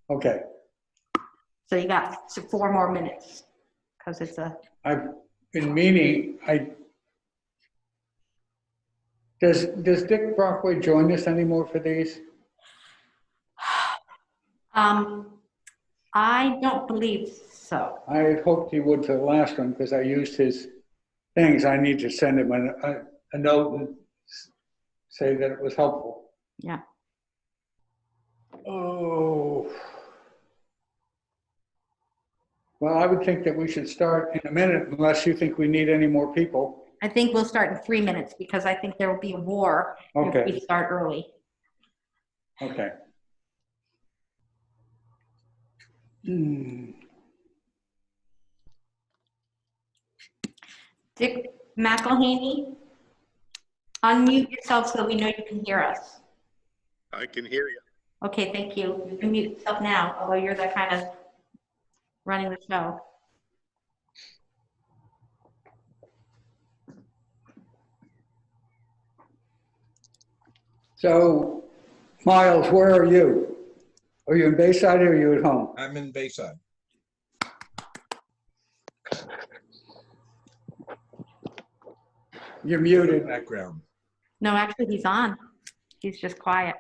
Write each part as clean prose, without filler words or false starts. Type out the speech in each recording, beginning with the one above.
Okay. So you got 4 more minutes because it's a. I've been meaning, does Dick Brockway join us anymore for these? I don't believe so. I had hoped he would for the last one because I used his things. I need to send him a note and say that it was helpful. Yeah. Oh. Well, I would think that we should start in a minute unless you think we need any more people. I think we'll start in 3 minutes because I think there will be a war Okay. if we start early. Okay. Dick McElhaney, unmute yourself so we know you can hear us. I can hear you. Okay, thank you. You can mute yourself now, although you're the kind of running the show. So, Miles, where are you? Are you in Bayside or are you at home? I'm in Bayside. You're muted. Background. No, actually he's on. He's just quiet.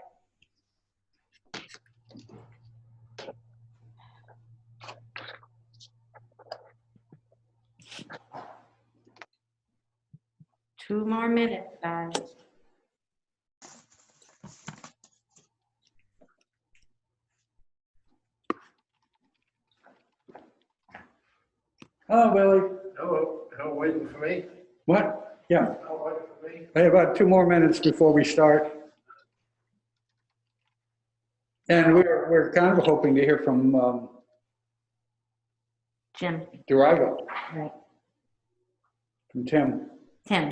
Two more minutes, guys. Hello, Billy. Hello, waiting for me? What? Yeah. Waiting for me? I have about 2 more minutes before we start. And we're kind of hoping to hear from Jim. Durago, Right. from Tim. Tim.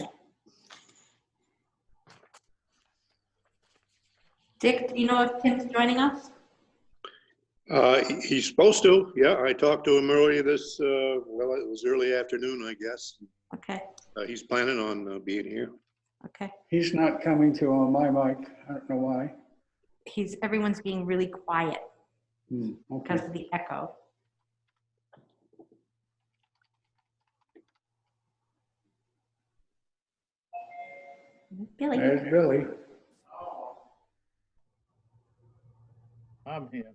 Dick, do you know if Tim's joining us? He's supposed to, yeah. I talked to him earlier this, well, it was early afternoon, I guess. Okay. He's planning on being here. Okay. He's not coming to on my mic. I don't know why. Everyone's being really quiet Okay. because of the echo. Billy. There's Billy. I'm here.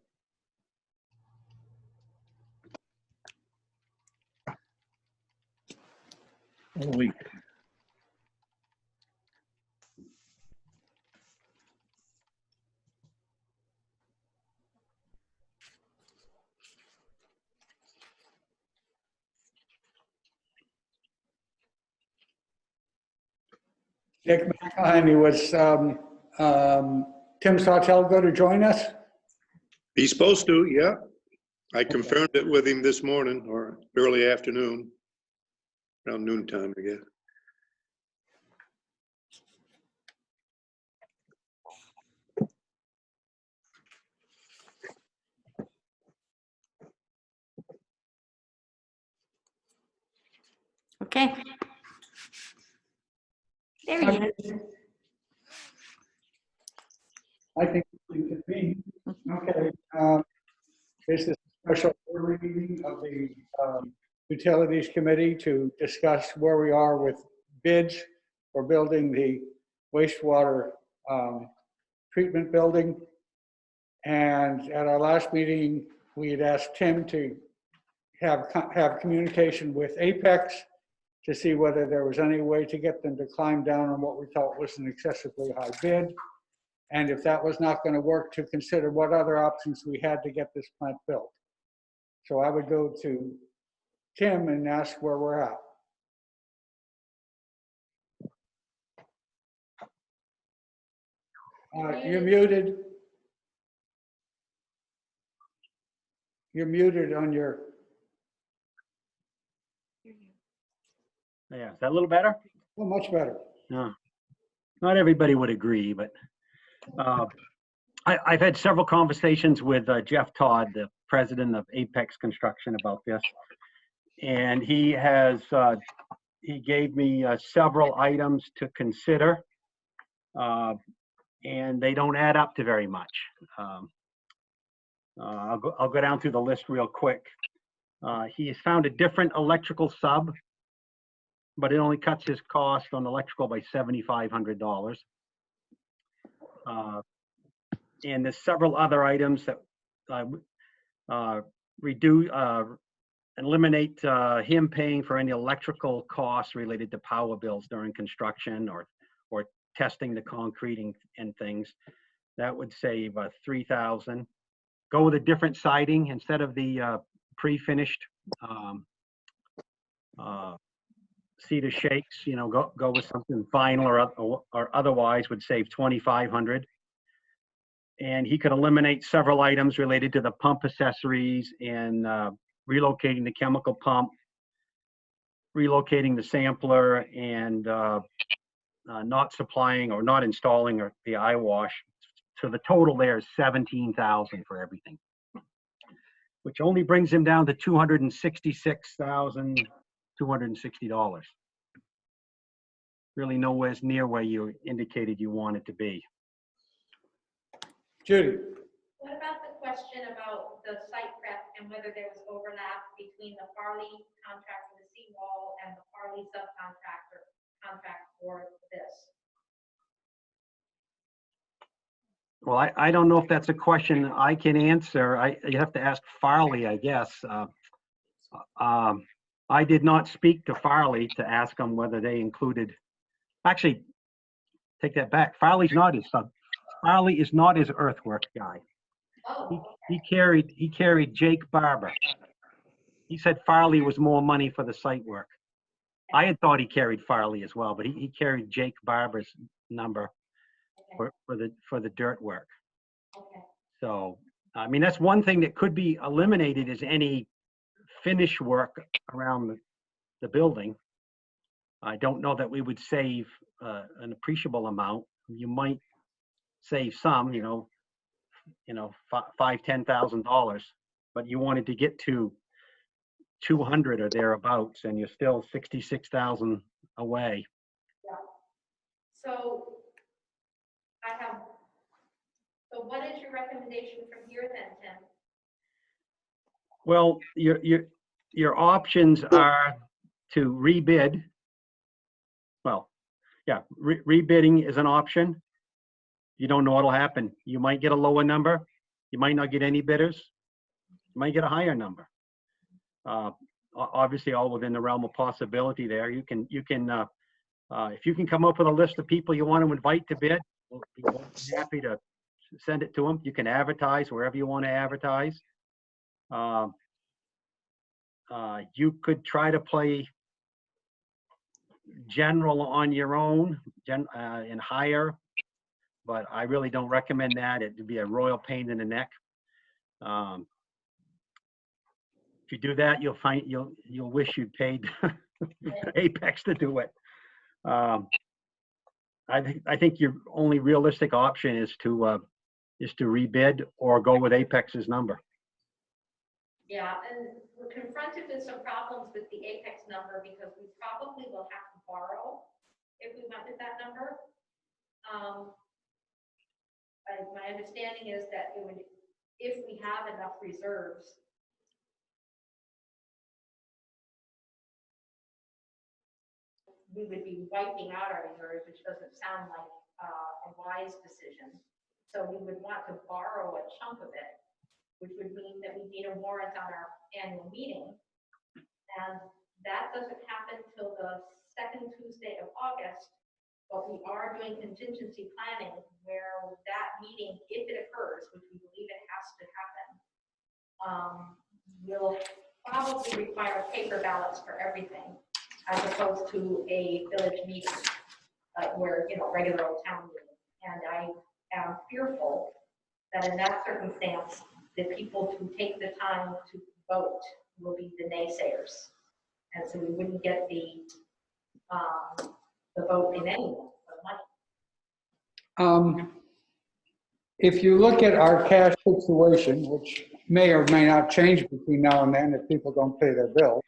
Week. Dick McElhaney was Tim Sawtell going to join us? He's supposed to, yeah. I confirmed it with him this morning or early afternoon, around noontime, I guess. Okay. There he is. I think we could be. Okay. This is a special board meeting of the Utilities Committee to discuss where we are with bids for building the wastewater treatment building. And at our last meeting, we had asked Tim to have communication with Apex to see whether there was any way to get them to climb down on what we thought was an excessively high bid. And if that was not going to work, to consider what other options we had to get this plant built. So I would go to Tim and ask where we're at. You're muted. You're muted on your. Yeah, is that a little better? Well, much better. No, not everybody would agree, but I've had several conversations with Jeff Todd, the president of Apex Construction, about this, and he gave me several items to consider, and they don't add up to very much. I'll go down through the list real quick. He has found a different electrical sub, but it only cuts his cost on electrical by $7,500. And there's several other items that eliminate him paying for any electrical costs related to power bills during construction or testing the concrete and things. That would save $3,000. Go with a different siding instead of the pre-finished cedar shakes. You know, go with something vinyl or otherwise would save $2,500. And he could eliminate several items related to the pump accessories and relocating the chemical pump, relocating the sampler, and not supplying or not installing the eye wash. So the total there is $17,000 for everything, which only brings him down to $266,260. Really nowhere near where you indicated you want it to be. Judy? What about the question about the site prep and whether there was overlap between the Farley contract for the seawall and the Farley subcontractor contract for this? Well, I don't know if that's a question I can answer. You have to ask Farley, I guess. I did not speak to Farley to ask them whether they included, actually, take that back. Farley is not his earthwork guy. Oh, He carried Jake Barber. He said Farley was more money for the site work. I had thought he carried Farley as well, but he carried Jake Barber's number for the dirt work. okay. So, I mean, that's one thing that could be eliminated is any finish work around the building. I don't know that we would save an appreciable amount. You might save some, $5,000-$10,000, but you wanted to get to 200 or thereabouts, and you're still 66,000 away. Yeah. So what is your recommendation from here then, Tim? Well, your options are to rebid. Well, yeah, rebidding is an option. You don't know what'll happen. You might get a lower number. You might not get any bidders. You might get a higher number. Obviously, all within the realm of possibility there. If you can come up with a list of people you want to invite to bid, we'll be happy to send it to them. You can advertise wherever you want to advertise. You could try to play general on your own and hire, but I really don't recommend that. It'd be a royal pain in the neck. If you do that, you'll wish you'd paid Apex to do it. I think your only realistic option is to rebid or go with Apex's number. Yeah, and we're confronted with some problems with the Apex number because we probably will have to borrow if we went with that number. My understanding is that it would, if we have enough reserves, we would be wiping out our reserves, which doesn't sound like a wise decision. So we would want to borrow a chunk of it, which would mean that we need a warrant on our annual meeting. And that doesn't happen till the second Tuesday of August, but we are doing contingency planning where that meeting, if it occurs, which we believe it has to happen, will probably require paper ballots for everything, as opposed to a village meeting, where, regular old town meeting. And I am fearful that in that circumstance, the people who take the time to vote will be the naysayers. And so we wouldn't get the vote in any for the money. If you look at our cash situation, which may or may not change between now and then if people don't pay their bill,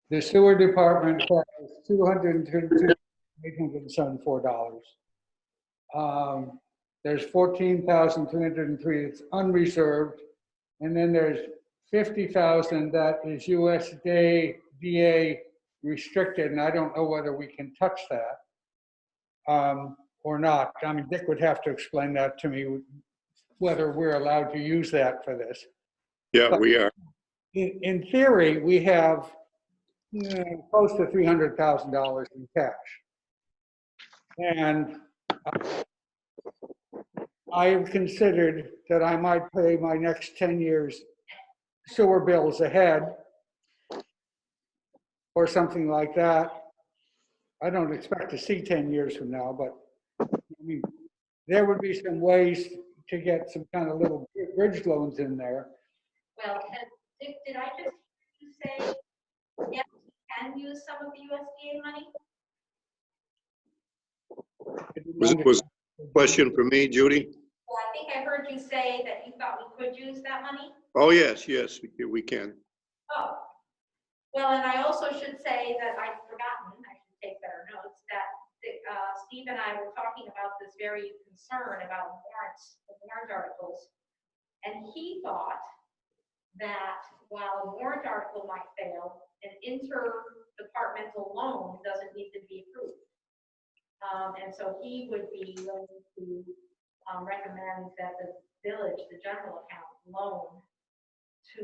the sewer department has $232,874. there's 14,303 that's unreserved, and then there's 50,000 that is USDA restricted, and I don't know whether we can touch that or not. I mean, Dick would have to explain that to me, whether we're allowed to use that for this. Yeah, But we are. in theory, we have close to $300,000 in cash. And I have considered that I might pay my next 10 years sewer bills ahead or something like that. I don't expect to see 10 years from now, but I mean, there would be some ways to get some kind of little bridge loans in there. Well, Dick, did I just hear you say, yes, we can use some of the USDA money? Was a question for me, Judy? Well, I think I heard you say that you thought we could use that money. Oh, yes, yes, we can. Oh, well, and I also should say that I'd forgotten, I should take better notes, that Steve and I were talking about this very concern about warrants, the warrant articles. And he thought that while a warrant article might fail, an interdepartmental loan doesn't need to be approved. And so he would be willing to recommend that the village, the general account, loan to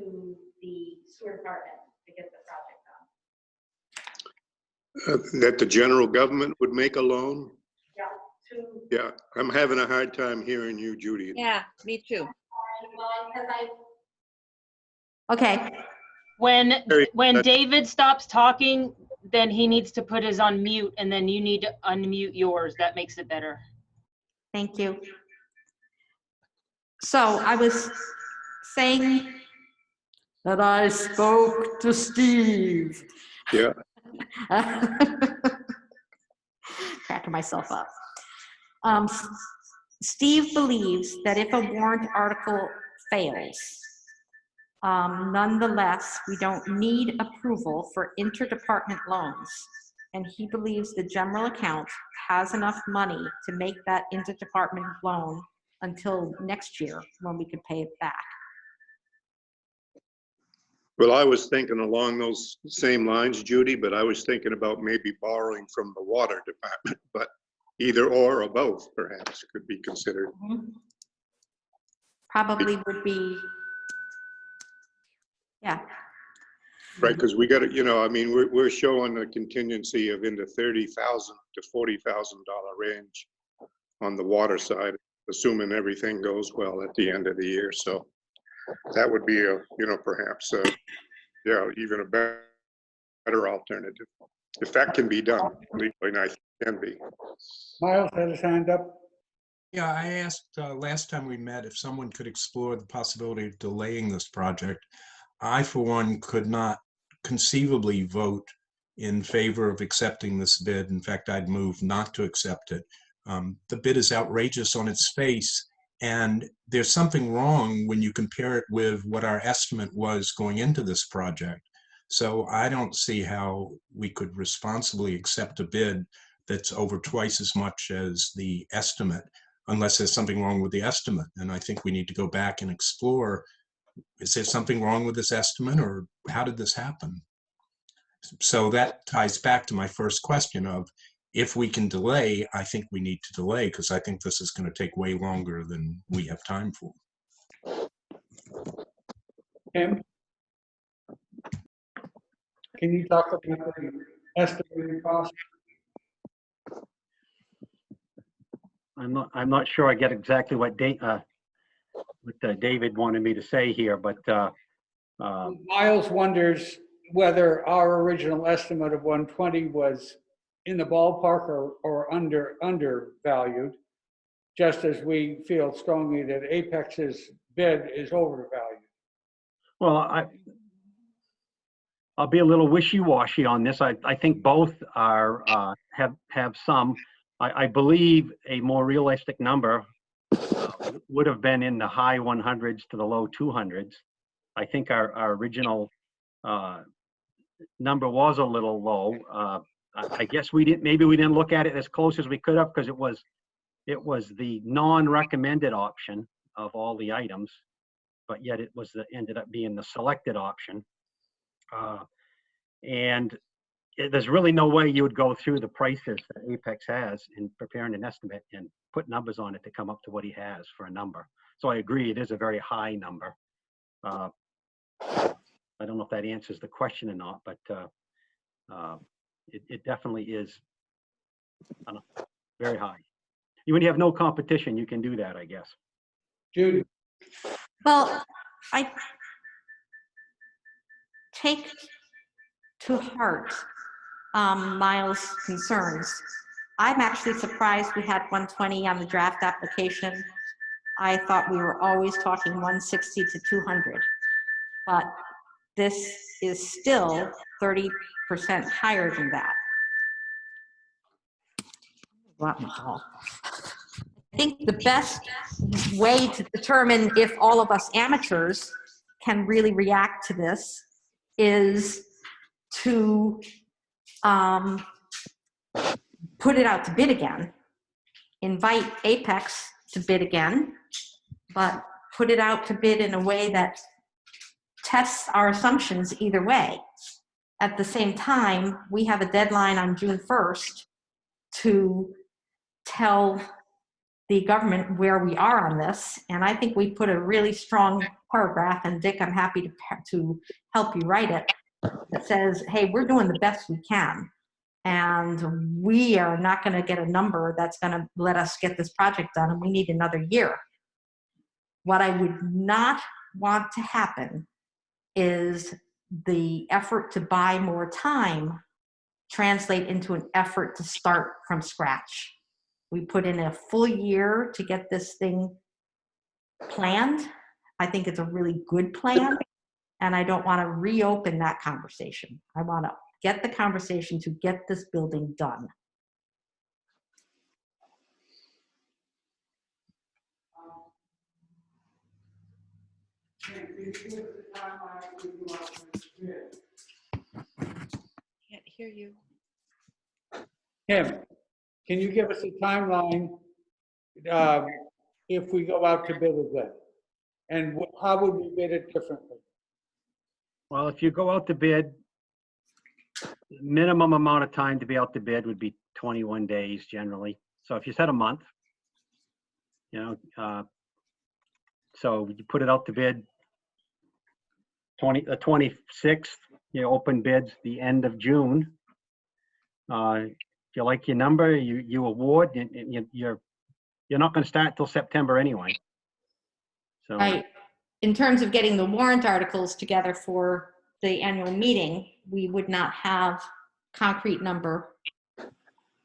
the sewer department to get the project done. That the general government would make a loan? Yeah, Yeah, I'm having a hard time hearing you, Judy. Yeah, me too. well, because Okay, Very- When David stops talking, then he needs to put his on mute, and then you need to unmute yours. That makes it better. thank you. So I was saying that I spoke to Steve. Yeah, Cracking myself up. Steve believes that if a warrant article fails, nonetheless, we don't need approval for interdepartment loans. And he believes the general account has enough money to make that interdepartment loan until next year when we could pay it back. well, I was thinking along those same lines, Judy, but I was thinking about maybe borrowing from the water department, but either or both perhaps could be considered. Probably would be, yeah. Right, because we got to, I mean, we're showing a contingency of in the $30,000 to $40,000 range on the water side, assuming everything goes well at the end of the year. So that would be perhaps, even a better alternative. If that can be done, legally, and I think it can be. Miles had his hand up. Yeah, I asked last time we met if someone could explore the possibility of delaying this project. I, for one, could not conceivably vote in favor of accepting this bid. In fact, I'd move not to accept it. The bid is outrageous on its face, and there's something wrong when you compare it with what our estimate was going into this project. So I don't see how we could responsibly accept a bid that's over twice as much as the estimate, unless there's something wrong with the estimate. And I think we need to go back and explore, is there something wrong with this estimate, or how did this happen? So that ties back to my first question of, if we can delay, I think we need to delay, because I think this is going to take way longer than we have time for. Kim? Can you talk about the estimated cost? I'm not sure I get exactly what David wanted me to say here, but Miles wonders whether our original estimate of 120 was in the ballpark or undervalued, just as we feel strongly that Apex's bid is overvalued. well, I'll be a little wishy-washy on this. I think both are have some. I believe a more realistic number would have been in the high 100s to the low 200s. I think our original number was a little low. I guess maybe we didn't look at it as close as we could have, because it was it was the non-recommended option of all the items, but yet it was ended up being the selected option. And there's really no way you would go through the prices that Apex has in preparing an estimate and put numbers on it to come up to what he has for a number. So I agree, it is a very high number. I don't know if that answers the question or not, but it definitely is very high. When you have no competition, you can do that, I guess. Judy, Well, I take to heart Miles' concerns. I'm actually surprised we had 120 on the draft application. I thought we were always talking 160 to 200, but this is still 30% higher than that. I think the best way to determine if all of us amateurs can really react to this is to put it out to bid again, invite Apex to bid again, but put it out to bid in a way that tests our assumptions either way. At the same time, we have a deadline on June 1st to tell the government where we are on this. And I think we put a really strong paragraph, and Dick, I'm happy to help you write it, that says, hey, we're doing the best we can. And we are not going to get a number that's going to let us get this project done, and we need another year. What I would not want to happen is the effort to buy more time translate into an effort to start from scratch. We put in a full year to get this thing planned. I think it's a really good plan, and I don't want to reopen that conversation. I want to get the conversation to get this building done. Can't hear you. Kim, can you give us a timeline if we go out to bid again? And how would we bid it differently? Well, if you go out to bid, the minimum amount of time to be out to bid would be 21 days generally. So if you said a month, you know, so you put it out to bid the 26th, you open bids the end of June. If you like your number, you award, and you're not going to start till September anyway. So Right. In terms of getting the warrant articles together for the annual meeting, we would not have concrete number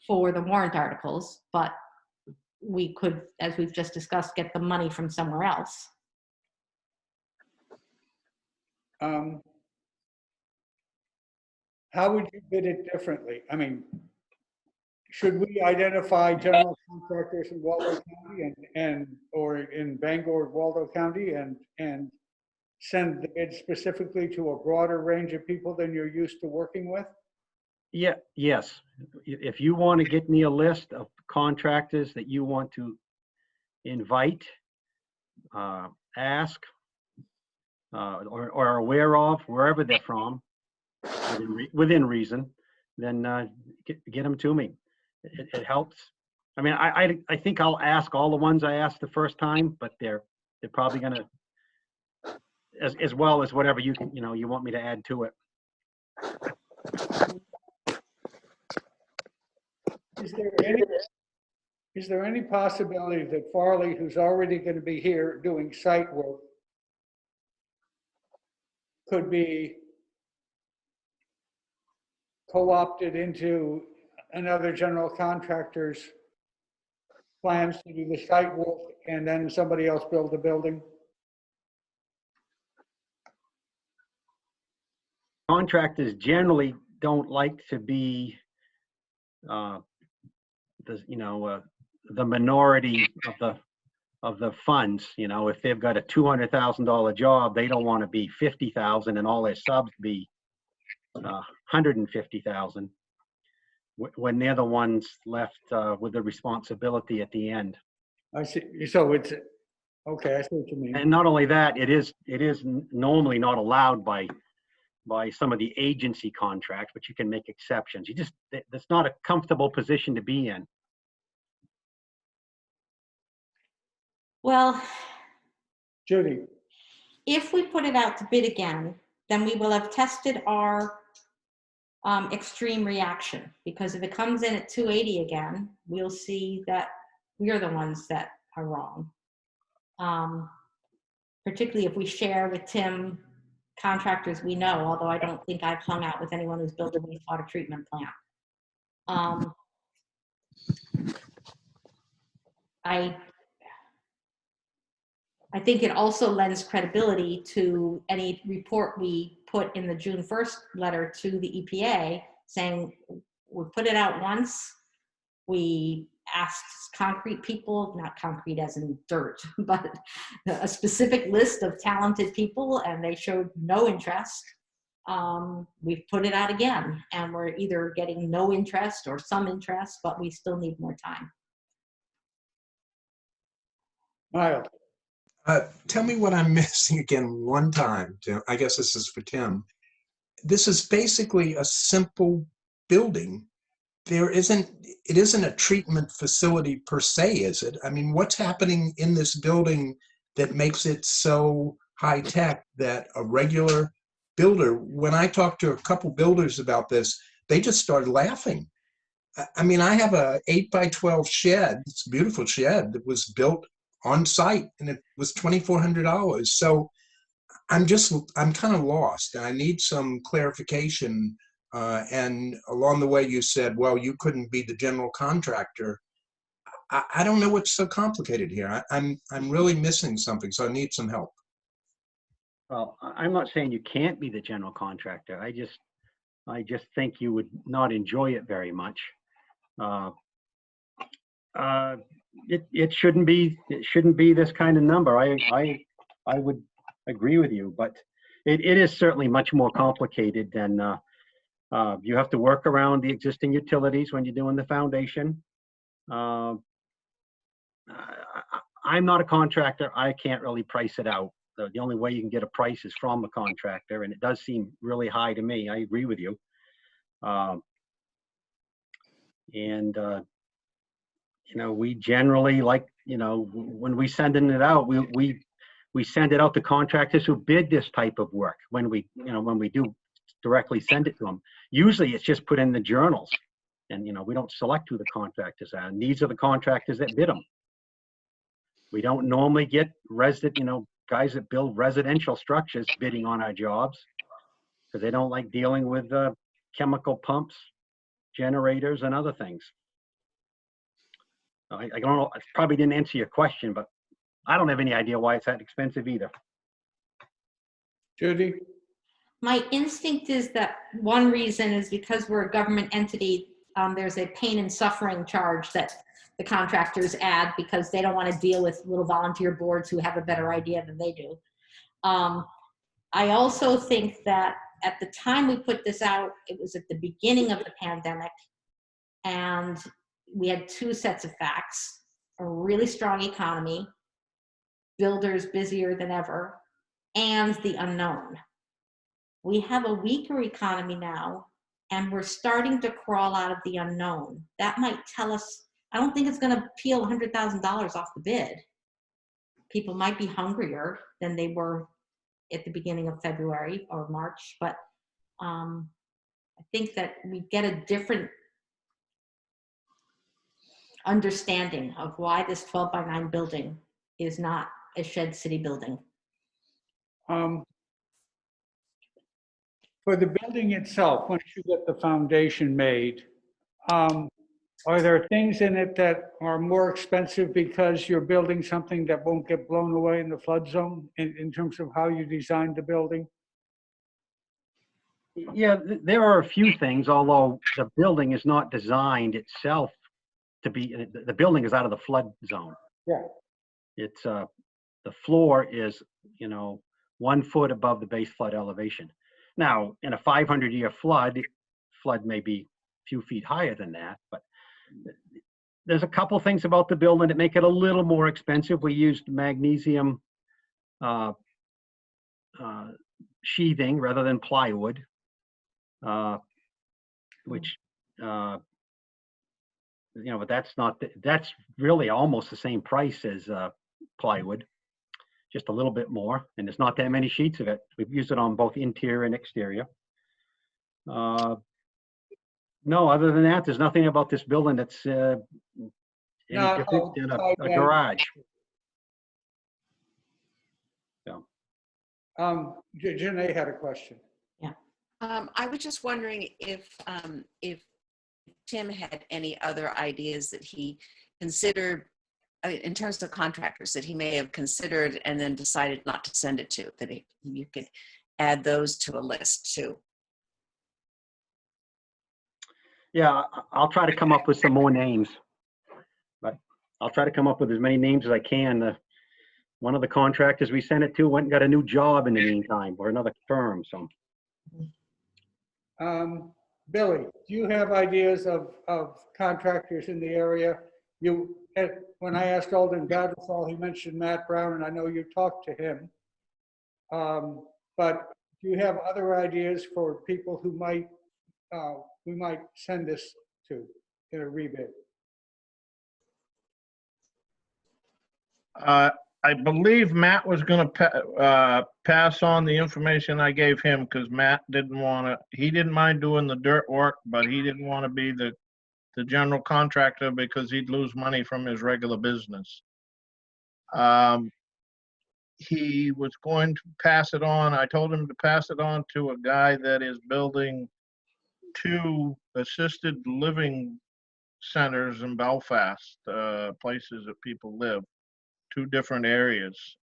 for the warrant articles, but we could, as we've just discussed, get the money from somewhere else. How would you bid it differently? I mean, should we identify general contractors in Waldo County or in Bangor, Waldo County, and send the bid specifically to a broader range of people than you're used to working with? yeah, yes. If you want to get me a list of contractors that you want to invite, ask, or are aware of, wherever they're from, within reason, then get them to me. It helps. I mean, I think I'll ask all the ones I asked the first time, but they're probably gonna, as well as whatever you want me to add to it. Is there any possibility that Farley, who's already going to be here doing site work, could be co-opted into another general contractor's plans to do the site work and then somebody else build the building? Contractors generally don't like to be the minority of the funds. You know, if they've got a $200,000 job, they don't want to be 50,000 and all their subs be 150,000. when they're the ones left with the responsibility at the end. I see, so it's, okay, I see what you mean. And not only that, it is normally not allowed by some of the agency contracts, but you can make exceptions. That's not a comfortable position to be in. Well, Judy, if we put it out to bid again, then we will have tested our extreme reaction, because if it comes in at 280 again, we'll see that we're the ones that are wrong. Particularly if we share with Tim contractors we know, although I don't think I've hung out with anyone who's built a wastewater treatment plant. I think it also lends credibility to any report we put in the June 1st letter to the EPA saying we put it out once, we asked concrete people, not concrete as in dirt, but a specific list of talented people, and they showed no interest. We've put it out again, and we're either getting no interest or some interest, but we still need more time. Miles, Tell me what I'm missing again one time, Tim. I guess this is for Tim. This is basically a simple building. It isn't a treatment facility per se, is it? I mean, what's happening in this building that makes it so high tech that a regular builder, when I talked to a couple builders about this, they just started laughing. I mean, I have a 8x12 shed. It's a beautiful shed that was built on site, and it was $2,400. So I'm kind of lost. I need some clarification. And along the way, you said, well, you couldn't be the general contractor. I don't know what's so complicated here. I'm really missing something, so I need some help. Well, I'm not saying you can't be the general contractor. I just think you would not enjoy it very much. It shouldn't be this kind of number. I would agree with you, but it is certainly much more complicated than you have to work around the existing utilities when you're doing the foundation. I'm not a contractor. I can't really price it out. The only way you can get a price is from a contractor, and it does seem really high to me. I agree with you. We generally like, when we sending it out, we send it out to contractors who bid this type of work. When we do directly send it to them, usually it's just put in the journals, and we don't select who the contractors are. And these are the contractors that bid them. We don't normally get guys that build residential structures bidding on our jobs, because they don't like dealing with chemical pumps, generators, and other things. I don't know, I probably didn't answer your question, but I don't have any idea why it's that expensive either. Judy, My instinct is that one reason is because we're a government entity, there's a pain and suffering charge that the contractors add because they don't want to deal with little volunteer boards who have a better idea than they do. I also think that at the time we put this out, it was at the beginning of the pandemic, and we had two sets of facts: a really strong economy, builders busier than ever, and the unknown. We have a weaker economy now, and we're starting to crawl out of the unknown. That might tell us, I don't think it's going to peel $100,000 off the bid. People might be hungrier than they were at the beginning of February or March, but I think that we get a different understanding of why this 12x9 building is not a Shed City building. for the building itself, once you get the foundation made, are there things in it that are more expensive because you're building something that won't get blown away in the flood zone in terms of how you designed the building? Yeah, there are a few things, although the building is not designed itself to be, the building is out of the flood zone. Yeah. It's, the floor is, 1 foot above the base flood elevation. Now, in a 500-year flood may be few feet higher than that, but there's a couple things about the building that make it a little more expensive. We used magnesium sheathing rather than plywood, which, but that's really almost the same price as plywood, just a little bit more, and there's not that many sheets of it. We've used it on both interior and exterior. No, other than that, there's nothing about this building that's any No, different than a okay. garage. So, Janae had a question. I was just wondering if Tim had any other ideas that he considered, I mean, in terms of contractors that he may have considered and then decided not to send it to, that you could add those to a list too. yeah, I'll try to come up with some more names, but I'll try to come up with as many names as I can. One of the contractors we sent it to went and got a new job in the meantime, or another firm, so. Billy, do you have ideas of contractors in the area? When I asked Alden Battlefall, he mentioned Matt Brown, and I know you talked to him. But do you have other ideas for people who we might send this to in a rebid? I believe Matt was going to pass on the information I gave him because Matt he didn't mind doing the dirt work, but he didn't want to be the general contractor because he'd lose money from his regular business. He was going to pass it on. I told him to pass it on to a guy that is building 2 assisted living centers in Belfast, places that people live, 2 different areas.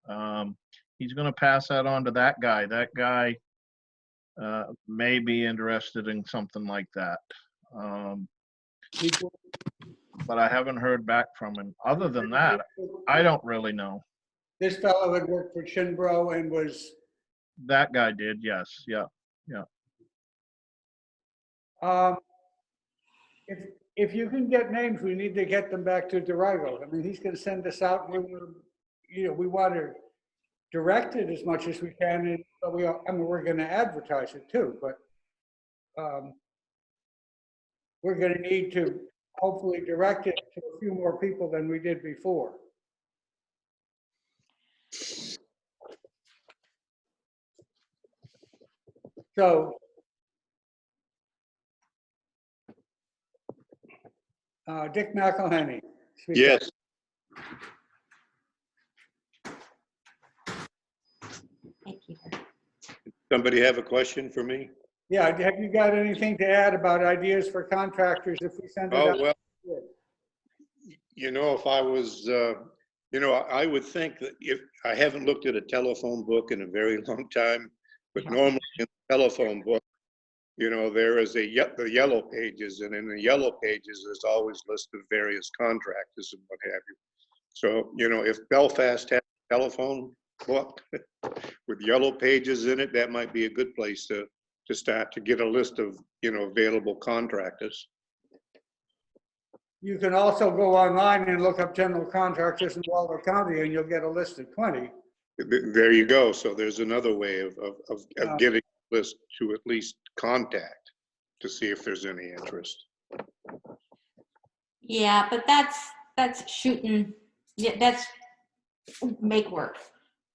He's going to pass that on to that guy. That guy may be interested in something like that. But I haven't heard back from him. Other than that, I don't really know. This fellow had worked for Chinbro and was. That guy did, yes, yeah. If you can get names, we need to get them back to Dorigo. I mean, he's going to send us out. We want to direct it as much as we can, but we're going to advertise it too. But we're going to need to hopefully direct it to a few more people than we did before. So. Dick McElhenney. Yes. Thank you. Somebody have a question for me? Yeah, have you got anything to add about ideas for contractors if we send it out? Oh, well, if I was, I would think that if I haven't looked at a telephone book in a very long time, but normally in the telephone book, there is the yellow pages, and in the yellow pages, there's always listed various contractors and what have you. So, if Belfast had a telephone book with yellow pages in it, that might be a good place to start to get a list of, available contractors. You can also go online and look up general contractors in Waldo County, and you'll get a list of 20. There you go. So there's another way of getting a list to at least contact to see if there's any interest. Yeah, but that's shooting. Yeah, that's make work.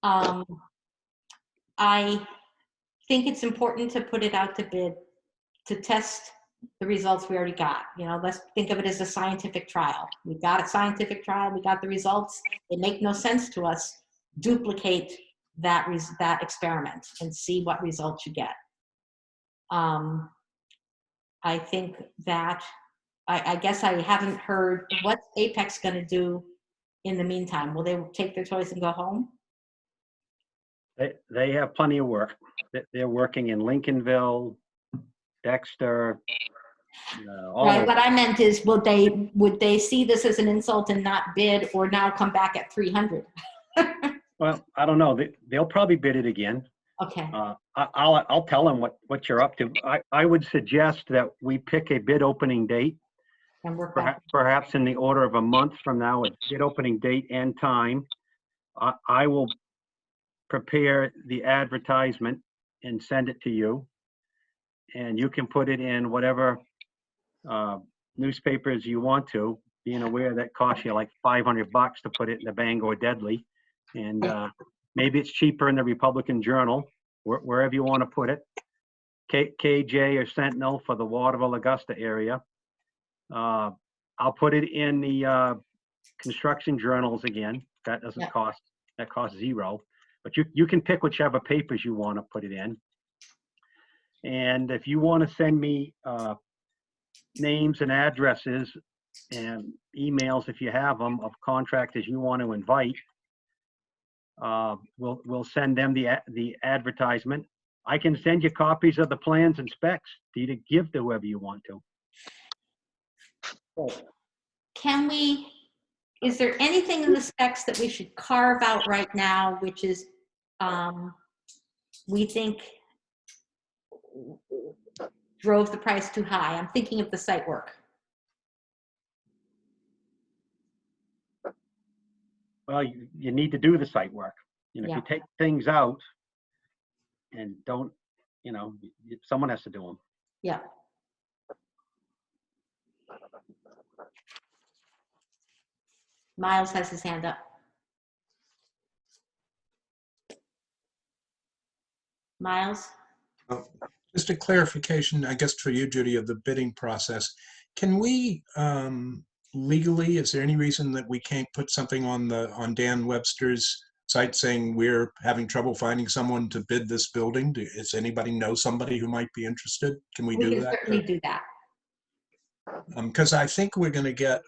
I think it's important to put it out to bid to test the results we already got. Let's think of it as a scientific trial. We got a scientific trial. We got the results. They make no sense to us. Duplicate that experiment and see what results you get. I think that I guess I haven't heard what's Apex going to do in the meantime. Will they take their toys and go home? They have plenty of work. They're working in Lincolnville, Dexter. Right. What I meant is, would they see this as an insult and not bid, or now come back at 300? Well, I don't know. They'll probably bid it again. Okay, I'll tell him what you're up to. I would suggest that we pick a bid opening date, and work back. perhaps in the order of a month from now, a bid opening date and time. I will prepare the advertisement and send it to you. And you can put it in whatever newspapers you want to, being aware that costs you like $500 to put it in the Bangor Deadly. And maybe it's cheaper in the Republican Journal, wherever you want to put it. KJ or Sentinel for the Waterville, Augusta area. I'll put it in the construction journals again. That doesn't Yeah. cost, that costs $0. But you can pick whichever papers you want to put it in. And if you want to send me names and addresses and emails, if you have them, of contractors you want to invite, we'll send them the advertisement. I can send you copies of the plans and specs for you to give to whoever you want to. Can we, is there anything in the specs that we should carve out right now, which is, we think drove the price too high? I'm thinking of the site work. Well, you need to do the site work. You know, if you take things out and don't, you know, someone has to do them. Yeah. Miles has his hand up. Miles? Just a clarification, I guess for you, Judy, of the bidding process. Can we legally, is there any reason that we can't put something on Dan Webster's site saying we're having trouble finding someone to bid this building? Does anybody know somebody who might be interested? Can we do We can that? certainly do that. Because I think we're going to get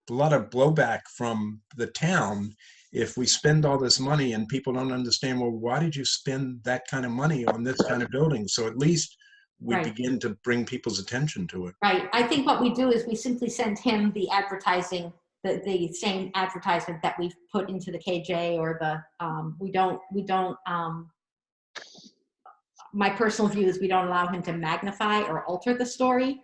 a lot of blowback from the town if we spend all this money and people don't understand, well, why did you spend that kind of money on this kind of building? So at least we Right. begin to bring people's attention to it. Right. I think what we do is we simply send him the advertising, the same advertisement that we've put into the KJ or the, we don't, my personal view is we don't allow him to magnify or alter the story.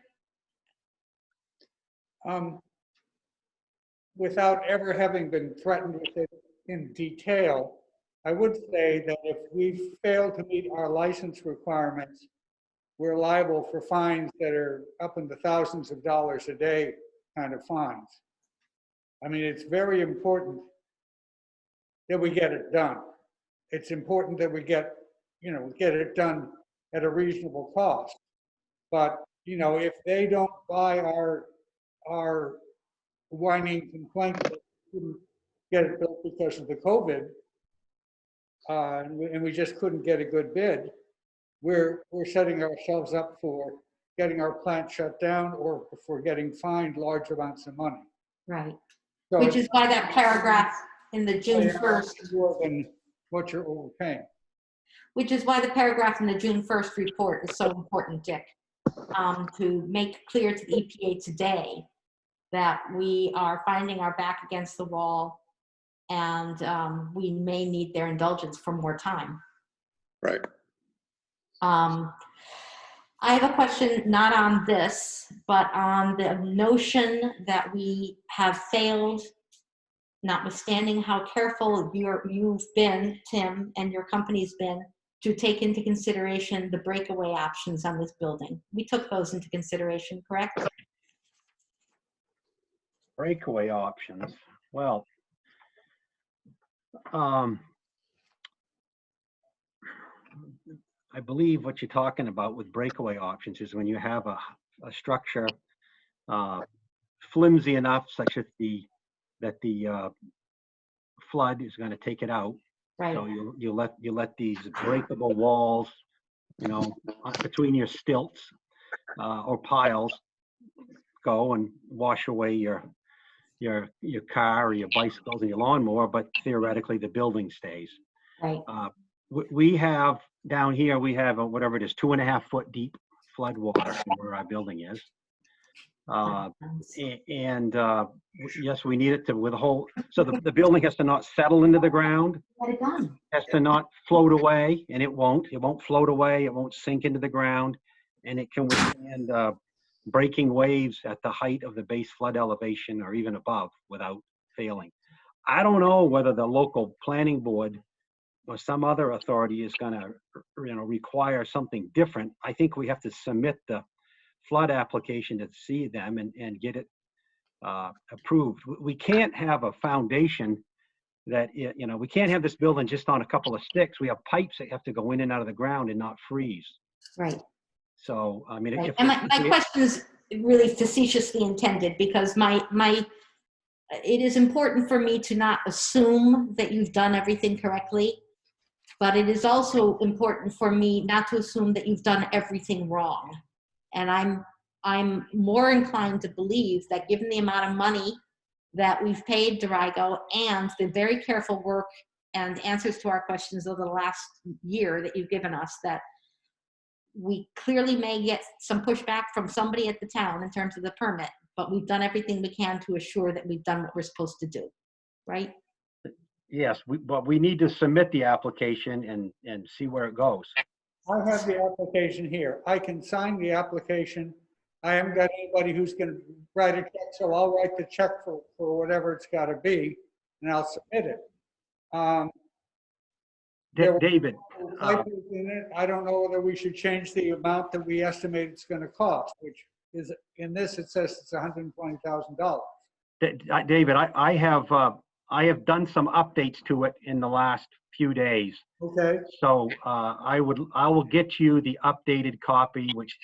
Without ever having been threatened with it in detail, I would say that if we fail to meet our license requirements, we're liable for fines that are up in the thousands of dollars a day kind of fines. I mean, it's very important that we get it done. It's important that we get it done at a reasonable cost. But, you know, if they don't buy our whining complaint that we couldn't get it built because of the COVID, and we just couldn't get a good bid, we're setting ourselves up for getting our plant shut down or for getting fined large amounts of money. Right. So Which is why that paragraph in the June 1st, more than what you're overpaying. which is why the paragraph in the June 1st report is so important, Dick, to make clear to the EPA today that we are finding our back against the wall and we may need their indulgence for more time. Right. I have a question, not on this, but on the notion that we have failed, notwithstanding how careful you've been, Tim, and your company's been, to take into consideration the breakaway options on this building. We took those into consideration, correct? Breakaway options. Well, I believe what you're talking about with breakaway options is when you have a structure flimsy enough such that the flood is going to take it out. Right. So you let these breakable walls, you know, between your stilts or piles go and wash away your car or your bicycles and your lawnmower, but theoretically the building stays. Right. We have down here, we have whatever it is, 2.5 foot deep flood water from where our building is. Yes, we need it to with a whole, so the building has to not settle into the ground. Get it done. has to not float away, and it won't. It won't float away. It won't sink into the ground, and it can withstand breaking waves at the height of the base flood elevation or even above without failing. I don't know whether the local planning board or some other authority is going to, require something different. I think we have to submit the flood application to see them and get it approved. We can't have a foundation that, we can't have this building just on a couple of sticks. We have pipes that have to go in and out of the ground and not freeze. Right. So, I mean, Right. if And my question is really facetiously intended, because it is important for me to not assume that you've done everything correctly, but it is also important for me not to assume that you've done everything wrong. And I'm more inclined to believe that, given the amount of money that we've paid Dorigo and the very careful work and answers to our questions over the last year that you've given us, that we clearly may get some pushback from somebody at the town in terms of the permit, but we've done everything we can to assure that we've done what we're supposed to do, right? yes, but we need to submit the application and see where it goes. I have the application here. I can sign the application. I haven't got anybody who's going to write a check, so I'll write the check for whatever it's got to be, and I'll submit it. There were David, typos in it. I don't know whether we should change the amount that we estimate it's going to cost, which is, in this, it says it's $120,000. David, I have done some updates to it in the last few days. Okay, So I will get you the updated copy, which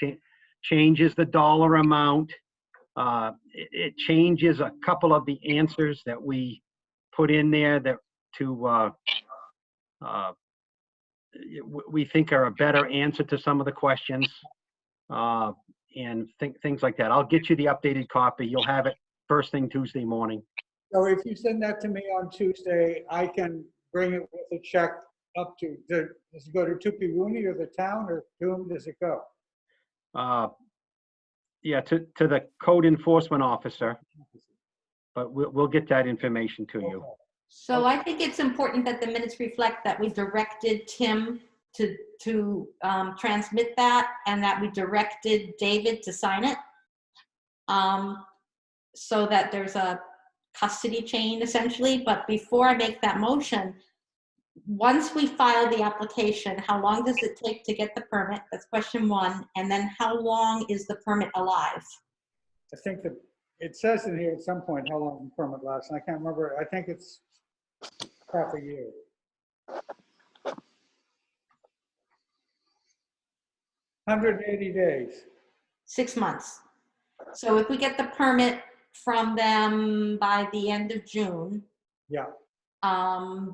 changes the dollar amount. It changes a couple of the answers that we put in there that we think are a better answer to some of the questions, and things like that. I'll get you the updated copy. You'll have it first thing Tuesday morning. so if you send that to me on Tuesday, I can bring it with a check up to, does it go to Tupi Rooney or the town, or to whom does it go? Yeah, to the code enforcement officer, but we'll get that information to you. So I think it's important that the minutes reflect that we directed Tim to transmit that, and that we directed David to sign it, so that there's a custody chain essentially. But before I make that motion, once we file the application, how long does it take to get the permit? That's question one. And then how long is the permit alive? I think that it says in here at some point how long the permit lasts, and I can't remember. I think it's half a year. 180 days. 6 months. So if we get the permit from them by the end of June, Yeah,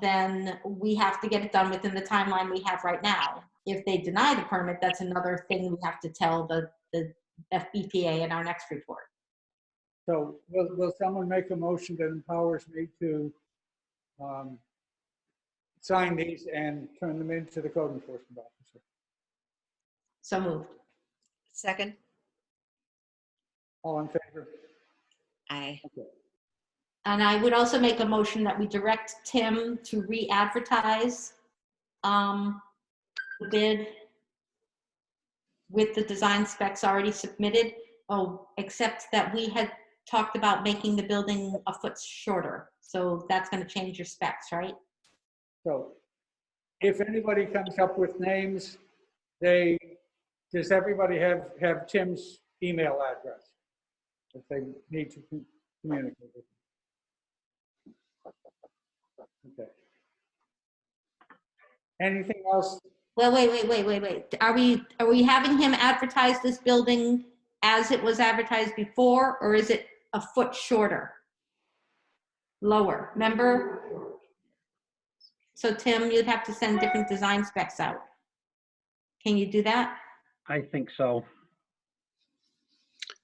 then we have to get it done within the timeline we have right now. If they deny the permit, that's another thing we have to tell the FBPA in our next report. so will someone make a motion that empowers me to sign these and turn them into the code enforcement officer? So moved. Second? All in favor? Aye. Okay. And I would also make a motion that we direct Tim to re-advertise the bid with the design specs already submitted. Oh, except that we had talked about making the building a foot shorter. So that's going to change your specs, right? So if anybody comes up with names, does everybody have Tim's email address if they need to communicate with him? Okay. Anything else? Well, wait. Are we having him advertise this building as it was advertised before, or is it a foot shorter? Lower, remember? So Tim, you'd have to send different design specs out. Can you do that? I think so.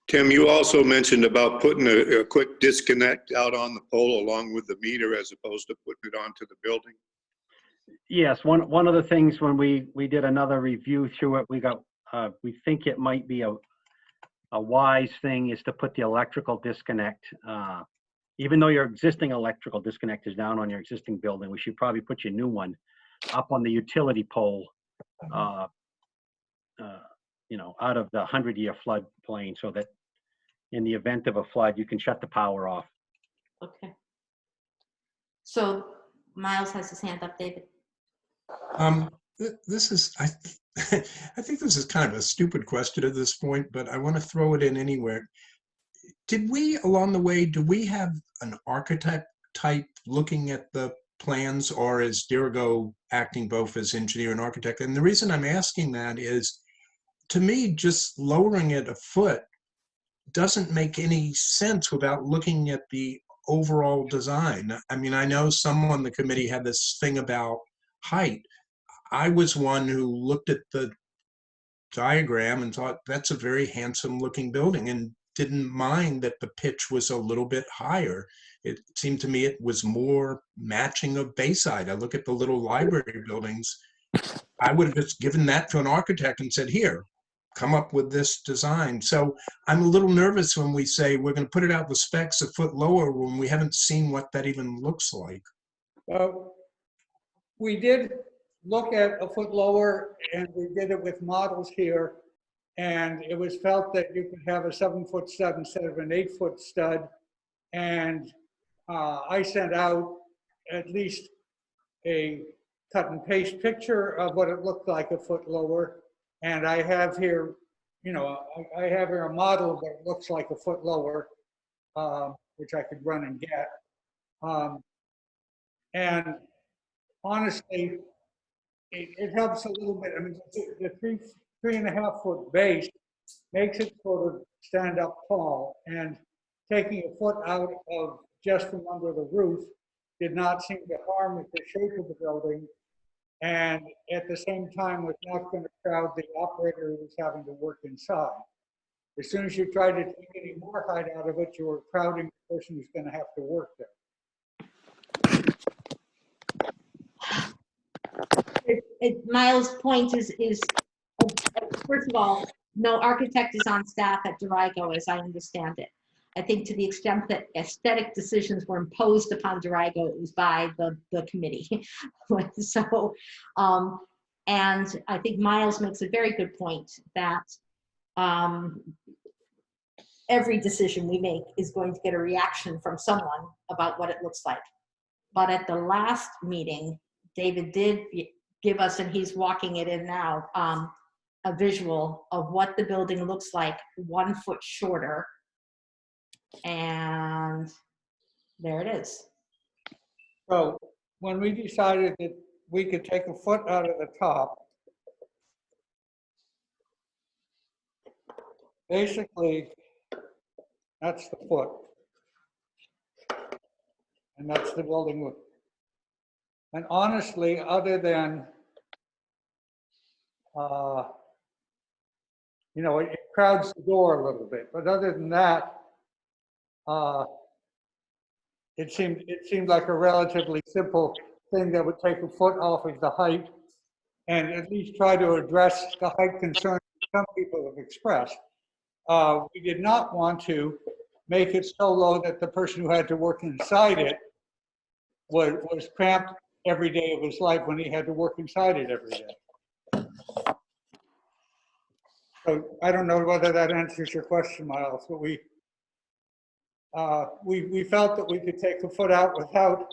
Tim, you also mentioned about putting a quick disconnect out on the pole along with the meter as opposed to putting it onto the building. Yes, one of the things when we did another review through it, we think it might be a wise thing is to put the electrical disconnect. Even though your existing electrical disconnect is down on your existing building, we should probably put your new one up on the utility pole, out of the 100-year floodplain, so that in the event of a flood, you can shut the power off. Okay. So Miles has his hand up, David. This is, I think this is kind of a stupid question at this point, but I want to throw it in anywhere. Did we, along the way, do we have an architect type looking at the plans, or is Dirigo acting both as engineer and architect? And the reason I'm asking that is, to me, just lowering it a foot doesn't make any sense without looking at the overall design. I mean, I know some on the committee had this thing about height. I was one who looked at the diagram and thought that's a very handsome looking building and didn't mind that the pitch was a little bit higher. It seemed to me it was more matching of Bayside. I look at the little library buildings. I would have just given that to an architect and said, here, come up with this design. So I'm a little nervous when we say we're going to put it out the specs a foot lower when we haven't seen what that even looks like. We did look at a foot lower, and we did it with models here. And it was felt that you could have a 7-foot stud instead of an 8-foot stud. And I sent out at least a cut and paste picture of what it looked like a foot lower. And I have here, I have here a model that looks like a foot lower, which I could run and get. And honestly, it helps a little bit. I mean, the 3.5 foot base makes it sort of stand up tall, and taking a foot out of just from under the roof did not seem to harm the shape of the building, and at the same time was not going to crowd the operator who was having to work inside. As soon as you try to take any more height out of it, you are crowding the person who's going to have to work there. Miles' point is, first of all, no architect is on staff at Dirigo, as I understand it. I think to the extent that aesthetic decisions were imposed upon Dirigo, it was by the committee. So, and I think Miles makes a very good point that every decision we make is going to get a reaction from someone about what it looks like. But at the last meeting, David did give us, and he's walking it in now, a visual of what the building looks like 1 foot shorter. And there it is. So when we decided that we could take a foot out of the top, basically, that's the foot. And that's the building width. And honestly, other than, it crowds the door a little bit, but other than that, it seemed like a relatively simple thing that would take a foot off of the height and at least try to address the height concerns some people have expressed. We did not want to make it so low that the person who had to work inside it was cramped every day of his life when he had to work inside it every day. So I don't know whether that answers your question, Miles, but we felt that we could take a foot out without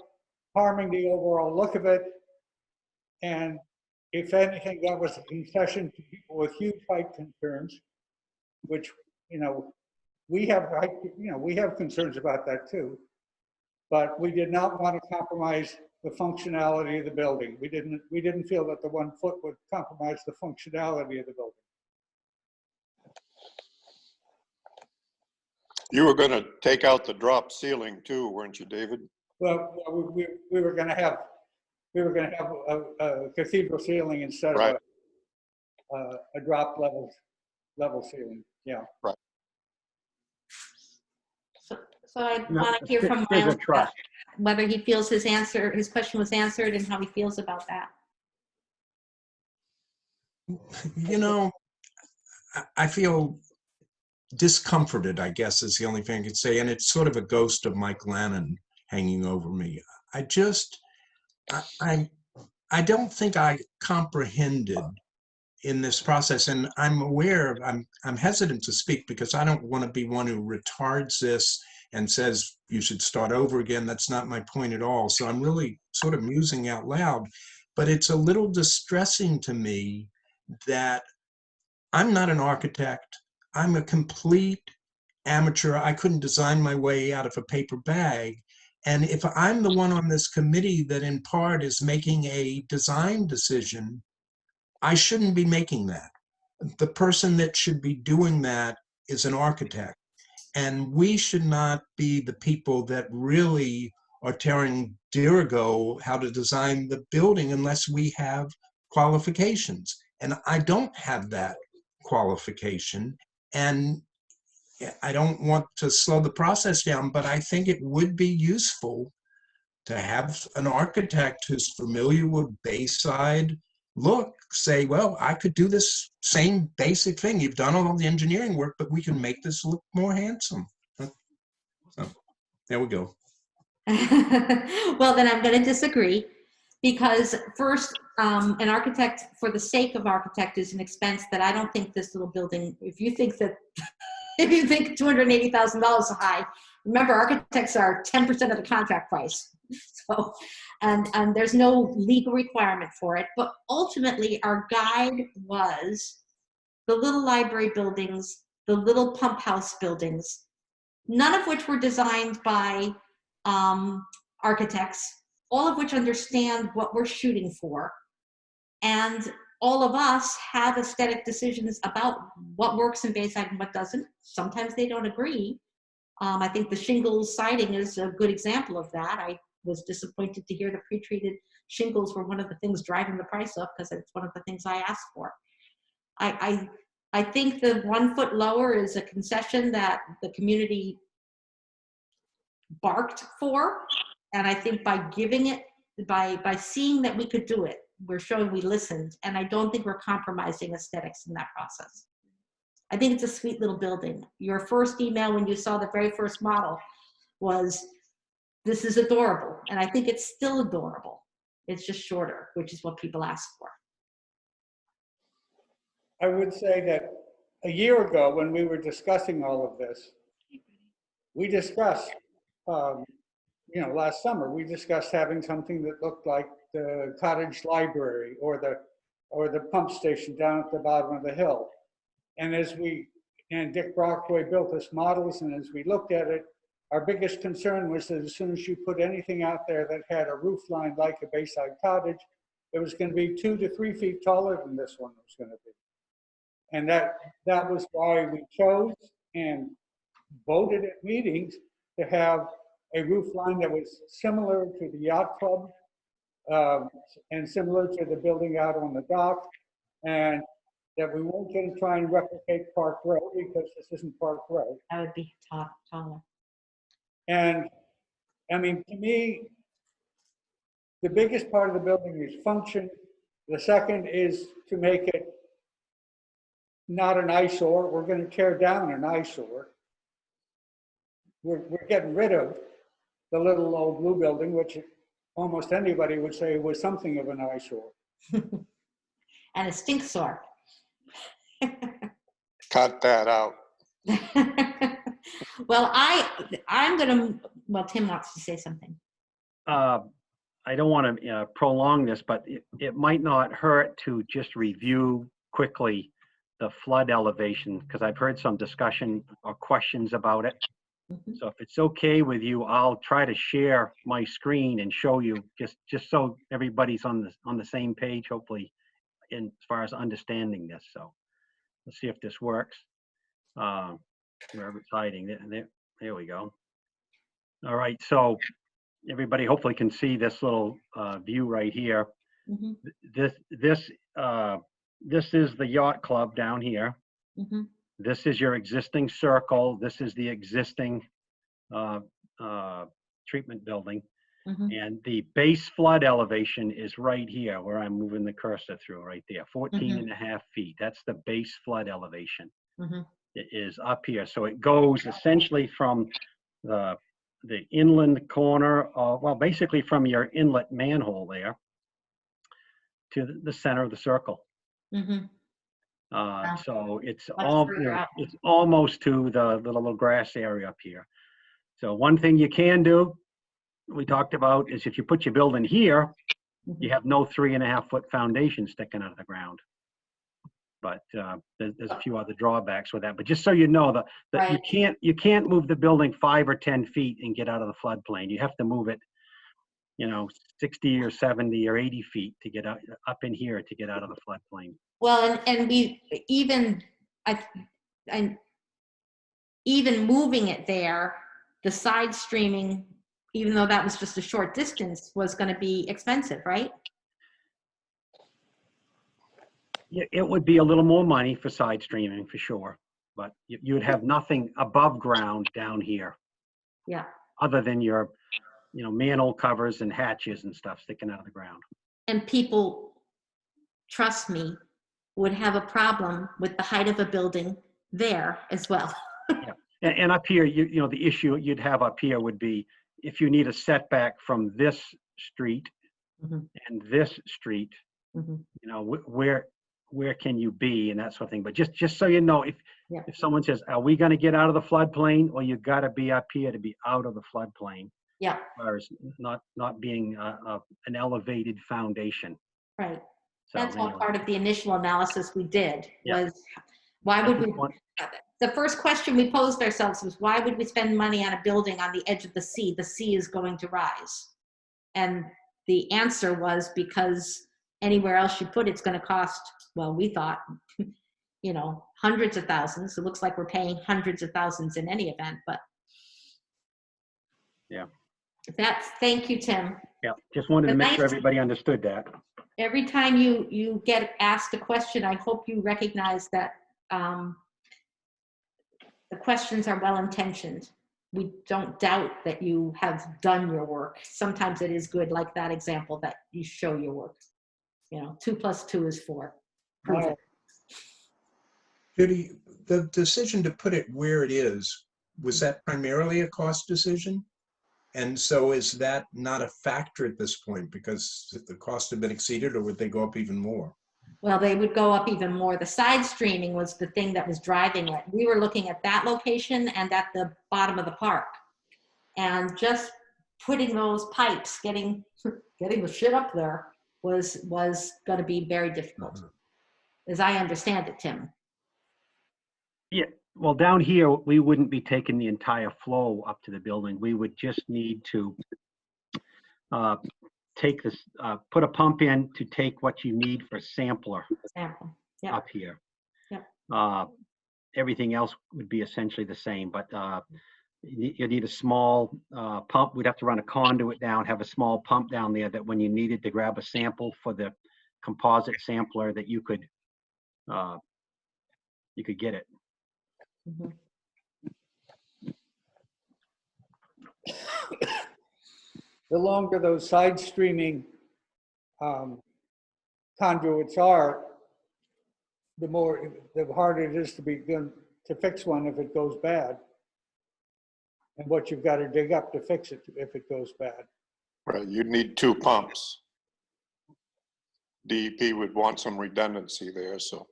harming the overall look of it. And if anything, that was a concession to people with huge height concerns, which, we have concerns about that too. But we did not want to compromise the functionality of the building. We didn't feel that the 1 foot would compromise the functionality of the building. You were going to take out the drop ceiling too, weren't you, David? Well, we were going to have a cathedral ceiling instead Right. of a drop level ceiling. Yeah. Right. So I want to hear from Miles whether he feels his question was answered and how he feels about that. I feel discomforted, I guess, is the only thing I could say. And it's sort of a ghost of Mike Lannon hanging over me. I I don't think I comprehended in this process, and I'm aware of, I'm hesitant to speak because I don't want to be one who retards this and says you should start over again. That's not my point at all. So I'm really sort of musing out loud, but it's a little distressing to me that I'm not an architect. I'm a complete amateur. I couldn't design my way out of a paper bag. And if I'm the one on this committee that in part is making a design decision, I shouldn't be making that. The person that should be doing that is an architect. And we should not be the people that really are telling Dirigo how to design the building unless we have qualifications. And I don't have that qualification. And I don't want to slow the process down, but I think it would be useful to have an architect who's familiar with Bayside look say, well, I could do this same basic thing. You've done all the engineering work, but we can make this look more handsome. So there we go. Well, then I'm going to disagree because first, an architect for the sake of architect is an expense that I don't think this little building, if you think $280,000 is high, remember architects are 10% of the contract price. So, and there's no legal requirement for it, but ultimately our guide was the little library buildings, the little pump house buildings, none of which were designed by architects, all of which understand what we're shooting for. And all of us have aesthetic decisions about what works in Bayside and what doesn't. Sometimes they don't agree. I think the shingles siding is a good example of that. I was disappointed to hear the pre-treated shingles were one of the things driving the price up because it's one of the things I asked for. I think the 1 foot lower is a concession that the community barked for. And I think by giving it, by seeing that we could do it, we're showing we listened. And I don't think we're compromising aesthetics in that process. I think it's a sweet little building. Your first email when you saw the very first model was, this is adorable. And I think it's still adorable. It's just shorter, which is what people ask for. I would say that a year ago, when we were discussing all of this, we discussed, last summer, we discussed having something that looked like the cottage library or the pump station down at the bottom of the hill. And Dick Brockway built us models, and as we looked at it, our biggest concern was that as soon as you put anything out there that had a roof line like a Bayside cottage, it was going to be 2 to 3 feet taller than this one was going to be. And that was why we chose and voted at meetings to have a roof line that was similar to the yacht club and similar to the building out on the dock, and that we weren't going to try and replicate Park Road because this isn't Park Road. That would be taller. And I mean, to me, the biggest part of the building is function. The second is to make it not an eyesore. We're going to tear down an eyesore. We're getting rid of the little old blue building, which almost anybody would say was something of an eyesore. And a stink sore. Cut that out. Well, Tim wants to say something. I don't want to prolong this, but it might not hurt to just review quickly the flood elevation, because I've heard some discussion or questions about it. Mm-hmm. So if it's okay with you, I'll try to share my screen and show you just so everybody's on the same page, hopefully, as far as understanding this. So let's see if this works. Wherever it's hiding, there we go. All right, so everybody hopefully can see this little view right here. Mm-hmm. This is the yacht club down here. Mm-hmm. This is your existing circle. This is the existing treatment building. Mm-hmm. And the base flood elevation is right here where I'm moving the cursor through right there, 14 and a half feet. That's the base flood elevation. Mm-hmm. It is up here. So it goes essentially from the inland corner of, well, basically from your inlet manhole there to the center of the circle. Mhm. So it's Much all, further out. it's almost to the little grass area up here. So one thing you can do, we talked about, is if you put your building here, you have no 3.5-foot foundation sticking out of the ground. But there's a few other drawbacks with that. But just so you know, that Right. you can't move the building 5 or 10 feet and get out of the floodplain. You have to move it, 60 or 70 or 80 feet to get up in here to get out of the floodplain. Well, and we even, and even moving it there, the side streaming, even though that was just a short distance, was going to be expensive, right? Yeah, it would be a little more money for side streaming for sure, but you would have nothing above ground down here Yeah. other than your, manhole covers and hatches and stuff sticking out of the ground. And people, trust me, would have a problem with the height of a building there as well. Yeah. And up here, the issue you'd have up here would be if you need a setback from this street Mhm. and this street, Mhm. where can you be and that sort of thing. But just so you know, if Yeah. if someone says, are we going to get out of the floodplain, or you got to be up here to be out of the floodplain, Yeah, as far as not being an elevated foundation. right. So, That's all anyway. part of the initial analysis we did, Yeah. was why would I we, just want- the first question we posed ourselves was, why would we spend money on a building on the edge of the sea? The sea is going to rise. And the answer was because anywhere else you put it's going to cost, well, we thought, hundreds of thousands. It looks like we're paying hundreds of thousands in any event, but. Yeah. Thank you, Tim. Yeah, just wanted to But make sure nice- everybody understood that. Every time you get asked a question, I hope you recognize that the questions are well-intentioned. We don't doubt that you have done your work. Sometimes it is good, like that example, that you show your work. 2 + 2 is 4. Prove it. Judy, the decision to put it where it is, was that primarily a cost decision? And so is that not a factor at this point because the cost had been exceeded, or would they go up even more? Well, they would go up even more. The side streaming was the thing that was driving it. We were looking at that location and at the bottom of the park. And just putting those pipes, getting the shit up there was going to be very difficult, as I understand it, Tim. Yeah, well, down here, we wouldn't be taking the entire flow up to the building. We would just need to take this, put a pump in to take what you need for sampler Example. Yeah. up here. Yeah. Everything else would be essentially the same, but you need a small pump. We'd have to run a conduit down, have a small pump down there that when you needed to grab a sample for the composite sampler, that you could get it. Mhm. The longer those side streaming conduits are, the harder it is to fix one if it goes bad. And what you've got to dig up to fix it if it goes bad. Right, you'd need 2 pumps. DEP would want some redundancy there, so.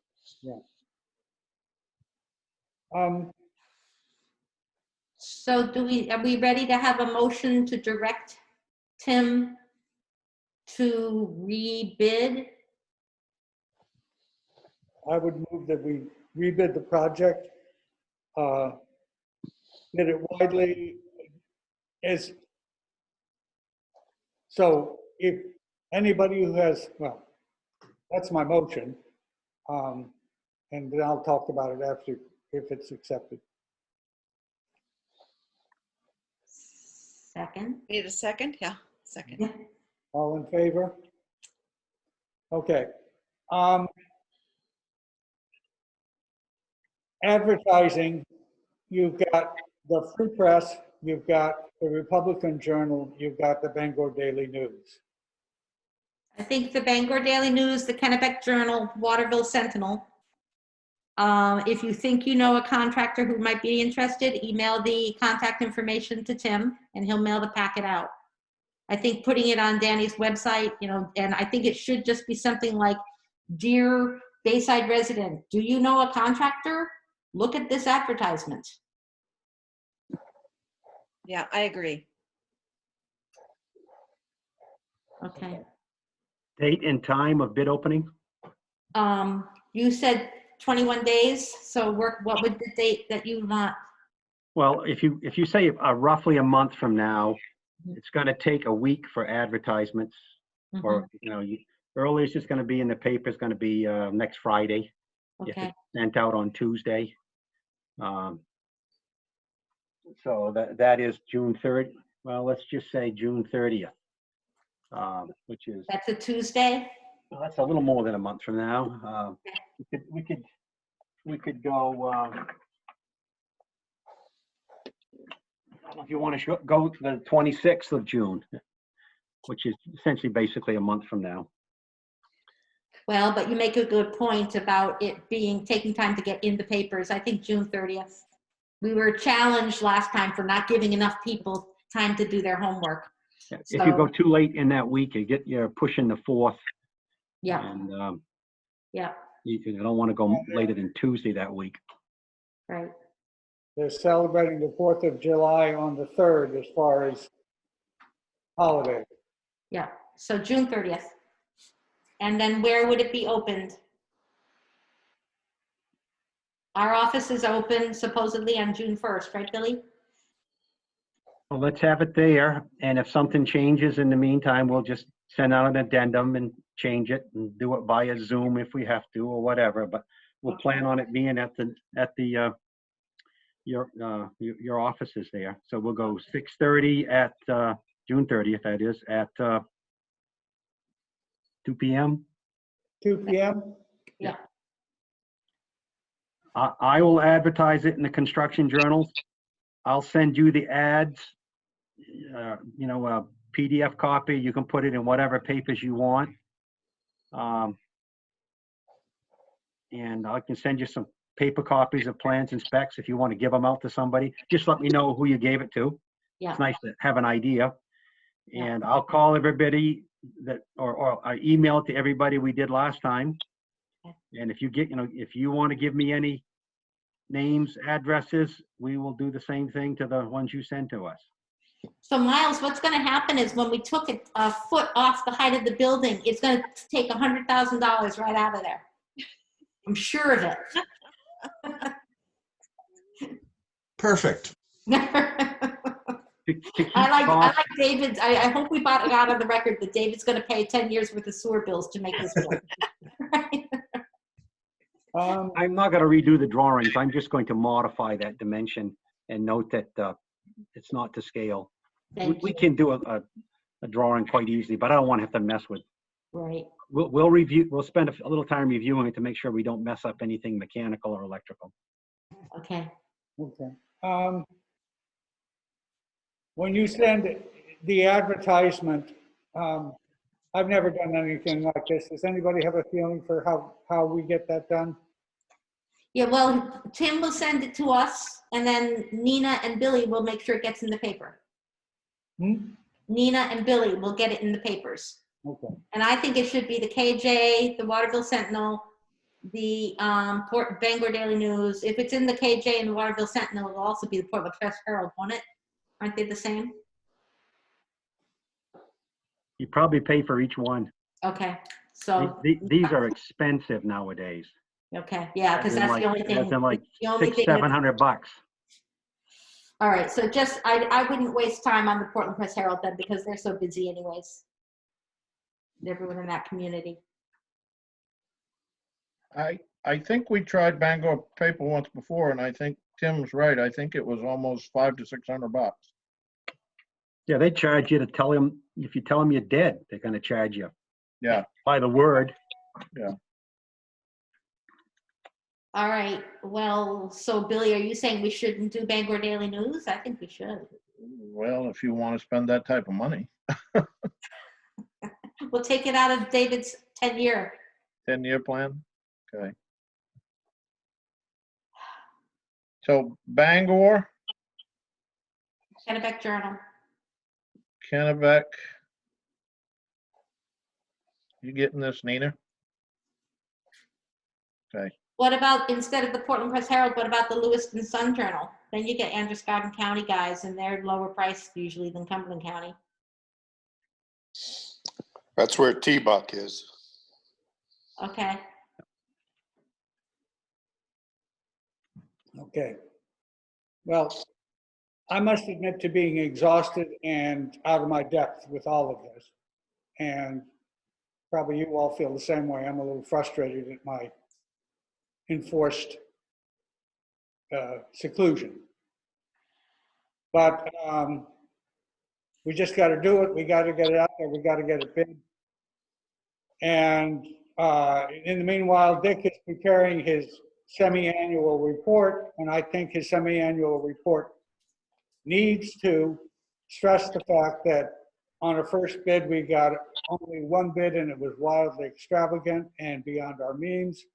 So are we ready to have a motion to direct Tim to rebid? I would move that we rebid the project, bid it widely so if anybody who has, well, that's my motion. And then I'll talk about it after, if it's accepted. Second. Need a second? Yeah, second. Yeah. All in favor? Okay. Advertising, you've got the Free Press, you've got the Republican Journal, you've got the Bangor Daily News. I think the Bangor Daily News, the Kennebec Journal, Waterville Sentinel. If you think you know a contractor who might be interested, email the contact information to Tim and he'll mail the packet out. I think putting it on Danny's website, and I think it should just be something like, "Dear Bayside resident, do you know a contractor? Look at this advertisement." Yeah, I agree. Okay. Date and time of bid opening? You said 21 days, so what would the date that you want? Well, if you say roughly a month from now, it's going to take a week for advertisements, or earliest it's going to be in the paper is going to be next Friday. If Okay, it's sent out on Tuesday. So that is June 3rd. Well, let's just say June 30th, which is, that's a Tuesday? well, that's a little more than a month from now. We could go. I don't know if you want to go to the 26th of June, which is essentially basically a month from now. Well, but you make a good point about it taking time to get in the papers. I think June 30th. We were challenged last time for not giving enough people time to do their homework. Yeah, if you go too late in that week, you're pushing the 4th. Yeah, And yeah, you don't want to go later than Tuesday that week. right. They're celebrating the 4th of July on the 3rd as far as holiday. Yeah, so June 30th. And then where would it be opened? Our office is open supposedly on June 1st, right, Billy? Well, let's have it there. And if something changes in the meantime, we'll just send out an addendum and change it and do it via Zoom if we have to or whatever. But we'll plan on it being at your offices there. So we'll go 6:30 at June 30th. That is at 2 p.m. 2 p.m.? Yeah. I will advertise it in the construction journals. I'll send you the ads, a PDF copy. You can put it in whatever papers you want. And I can send you some paper copies of plans and specs if you want to give them out to somebody. Just let me know who you gave it to. Yeah. It's nice to have an idea. Yeah. And I'll call everybody or I email it to everybody we did last time. Okay. And if you want to give me any names, addresses, we will do the same thing to the ones you send to us. So Miles, what's going to happen is when we took it a foot off the height of the building, it's going to take $100,000 right out of there. I'm sure of it. Perfect. I like David's. I hope we bought it out on the record that David's going to pay 10 years worth of sewer bills to make this work. I'm not going to redo the drawings. I'm just going to modify that dimension and note that it's not to scale. We can do a drawing quite easily, but I don't want to have to mess with. Right. We'll review. We'll spend a little time reviewing it to make sure we don't mess up anything mechanical or electrical. Okay. Okay. When you send the advertisement, I've never done anything like this. Does anybody have a feeling for how we get that done? Yeah, well, Tim will send it to us, and then Nina and Billy will make sure it gets in the paper. Nina and Billy will get it in the papers. Okay. And I think it should be the KJ, the Waterville Sentinel, the Bangor Daily News. If it's in the KJ and the Waterville Sentinel, it'll also be the Portland Press Herald, won't it? Aren't they the same? You probably pay for each one. Okay, so. These are expensive nowadays. Okay, yeah, because that's the only thing. As in like the only thing $600-700. All right, so just, I wouldn't waste time on the Portland Press Herald then, because they're so busy anyways. Everyone in that community. I think we tried Bangor paper once before, and I think Tim's right. I think it was almost $500 to $600. Yeah, they charge you to tell them, if you tell them you're dead, they're going to charge you. Yeah. By the word. Yeah. All right, well, so Billy, are you saying we shouldn't do Bangor Daily News? I think we should. Well, if you want to spend that type of money. We'll take it out of David's 10-year. 10-year plan? Okay. So Bangor, Kennebec Journal. Kennebec, You getting this, Nina? Okay. What about, instead of the Portland Press Herald, what about the Lewiston Sun Journal? Then you get Androscoggin County guys, and they're lower priced usually than Cumberland County. That's where T-Buck is. Okay. Okay. Well, I must admit to being exhausted and out of my depth with all of this. And probably you all feel the same way. I'm a little frustrated at my enforced seclusion. But we just got to do it. We got to get it out there. We got to get it big. And in the meanwhile, Dick is preparing his semi-annual report, and I think his semi-annual report needs to stress the fact that on a first bid, we got only one bid, and it was wildly extravagant and beyond our means,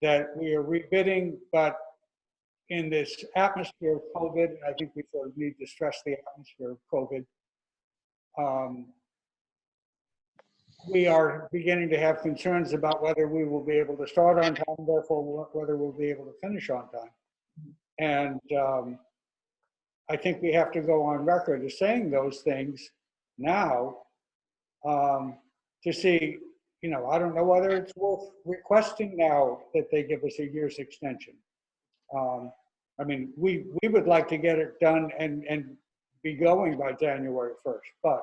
that we are rebidding, but in this atmosphere of COVID, I think we sort of need to stress the atmosphere of COVID. We are beginning to have concerns about whether we will be able to start on time, therefore whether we'll be able to finish on time. And I think we have to go on record as saying those things now to see, you know, I don't know whether it's worth requesting now that they give us a year's extension. I mean, we would like to get it done and be going by January 1st, but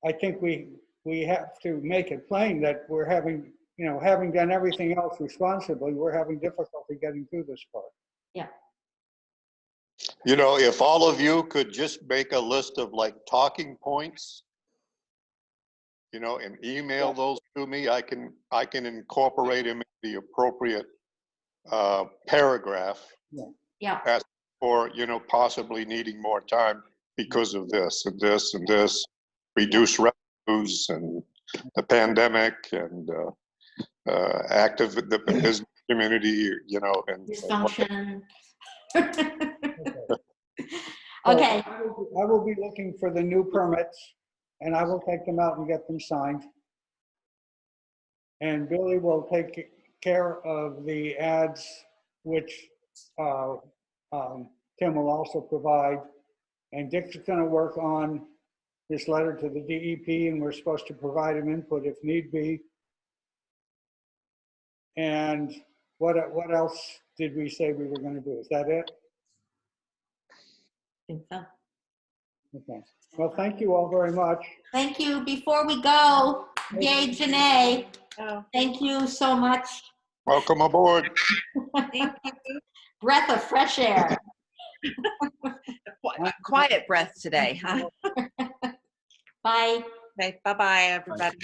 I think we have to make it plain that we're having, you know, having done everything else responsibly, we're having difficulty getting through this part. Yeah. You know, if all of you could just make a list of like talking points, you know, and email those to me, I can incorporate them in the appropriate paragraph. Yeah. As for, you know, possibly needing more time because of this and this and this, reduce revenues and the pandemic and active the business community, you know, and Dysfunction. So Okay. I will be looking for the new permits, and I will take them out and get them signed. And Billy will take care of the ads, which Tim will also provide. And Dick's going to work on this letter to the DEP, and we're supposed to provide him input if need be. And what else did we say we were going to do? Is that it? I think so. Okay. Well, thank you all very much. Thank you. Before we go, yay, Janae. Oh, Thank you so much. welcome aboard. thank you. Breath of fresh air. Quiet breath today, huh? Bye. Okay, bye-bye, everybody.